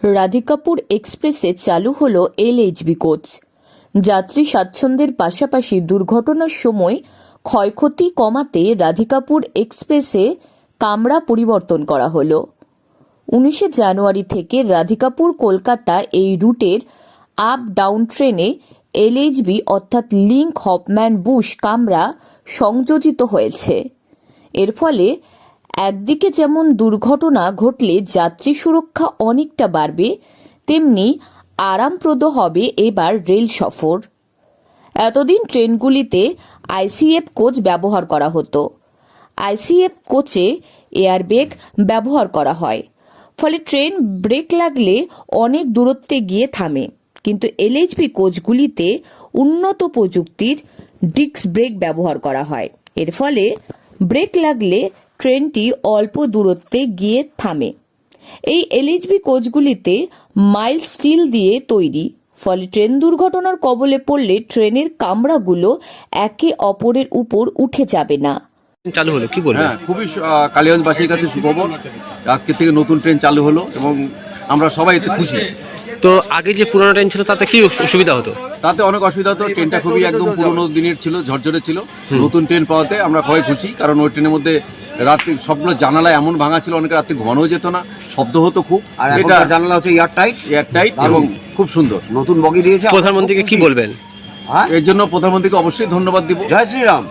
রাধিকাপুর এক্সপ্রেসে চালু হলো এলএইচবি কোচ। যাত্রী স্বাচ্ছন্দ্যের পাশাপাশি দুর্ঘটনার সময় ক্ষয়ক্ষতি কমাতে রাধিকাপুর এক্সপ্রেসে কামরা পরিবর্তন করা হলো। 19 জানুয়ারি থেকে রাধিকাপুর কলকাতা এই রুটের আপ ডাউন ট্রেনে এলএইচবি অর্থাৎ লিঙ্ক হপম্যান বুশ কামরা সংযোজিত হয়েছে। এর ফলে একদিকে যেমন দুর্ঘটনা ঘটলে যাত্রী সুরক্ষা অনেকটা বাড়বে, তেমনি আরামপ্রদ হবে এবার রেল সফর। এতদিন ট্রেনগুলিতে আইসিএফ কোচ ব্যবহার করা হতো। আইসিএফ কোচে এয়ারব্যাগ ব্যবহার করা হয়, ফলে ট্রেন ব্রেক লাগলে অনেক দূরত্বে গিয়ে থামে। কিন্তু এলএইচবি কোচগুলিতে উন্নত প্রযুক্তির ডিস্ক ব্রেক ব্যবহার করা হয়। এর ফলে ব্রেক লাগলে ট্রেনটি অল্প দূরত্বে গিয়ে থামে। এই এলএইচবি কোচগুলিতে মাইল্ড স্টিল দিয়ে তৈরি, ফলে ট্রেন দুর্ঘটনার কবলে পড়লে ট্রেনের কামরাগুলো একে অপরের উপর উঠে যাবে না। চালু হলো কি বলবো? খুবই কালিগঞ্জবাসীর কাছে সুখবর। আজকে থেকে নতুন ট্রেন চালু হলো এবং আমরা সবাই এতে খুশি। তো আগে যে পুরোনো ট্রেন ছিল তাতে কি অসুবিধা হতো? তাতে অনেক অসুবিধা হতো। ট্রেনটা খুবই একদম পুরোনো দিনের ছিল, ঝরঝরে ছিল। নতুন ট্রেন পাওয়াতে আমরা সবাই খুশি, কারণ ওই ট্রেনের মধ্যে রাত্রি সবগুলো জানালা এমন ভাঙা ছিল, অনেক রাত্রি ঘুমানো যেত না, শব্দ হতো খুব। আর এটা জানালা হচ্ছে এয়ারটাইট এবং খুব সুন্দর নতুন বগি দিয়েছে। প্রধানমন্ত্রীকে কি বলবেন? এর জন্য প্রধানমন্ত্রীকে অবশ্যই ধন্যবাদ দিব। জয় শ্রীরাম।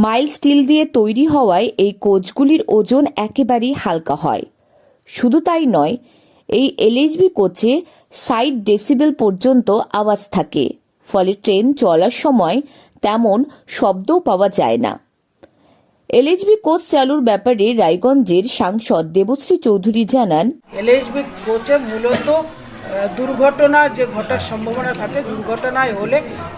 মাইল্ড স্টিল দিয়ে তৈরি হওয়ায় এই কোচগুলির ওজন একেবারেই হালকা হয়। শুধু তাই নয়, এই এলএইচবি কোচে 60 ডেসিবেল পর্যন্ত আওয়াজ থাকে, ফলে ট্রেন চলার সময় তেমন শব্দও পাওয়া যায় না। এলএইচবি কোচ চালুর ব্যাপারে রায়গঞ্জের সাংসদ দেবশ্রী চৌধুরী জানান, এলএইচবি কোচে মূলত দুর্ঘটনা যে ঘটার সম্ভাবনা থাকে, দুর্ঘটনায় হলে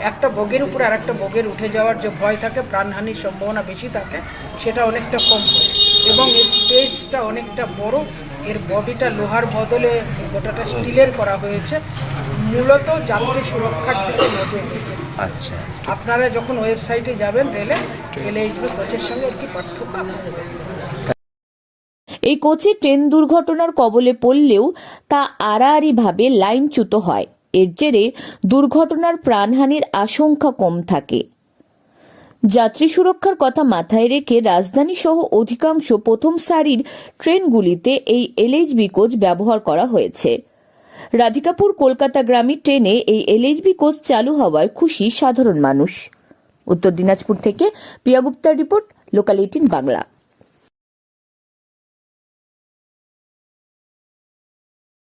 একটা বগির উপরে আর একটা বগির উঠে যাওয়ার যে ভয় থাকে, প্রাণহানির সম্ভাবনা বেশি থাকে, সেটা অনেকটা কম হয় এবং এর স্পেসটা অনেকটা বড়। এর বডিটা লোহার বদলে গোটাটা স্টিলের করা হয়েছে, মূলত যাত্রী সুরক্ষার দিকে নজর রেখে। আচ্ছা, আপনারা যখন ওয়েবসাইটে যাবেন রেলে, এলএইচবি কোচের সঙ্গে কি পার্থক্য আপনারা দেখতে পাবেন। এই কোচে ট্রেন দুর্ঘটনার কবলে পড়লেও তা আড়াআড়িভাবে লাইনচ্যুত হয়। এর জেরে দুর্ঘটনার প্রাণহানির আশঙ্কা কম থাকে। যাত্রী সুরক্ষার কথা মাথায় রেখে রাজধানী সহ অধিকাংশ প্রথম সারির ট্রেনগুলিতে এই এলএইচবি কোচ ব্যবহার করা হয়েছে। রাধিকাপুর কলকাতা গ্রামীণ ট্রেনে এই এলএইচবি কোচ চালু হওয়ায় খুশি সাধারণ মানুষ। উত্তর দিনাজপুর থেকে পিয়া গুপ্তার রিপোর্ট, লোকাল 18 বাংলা।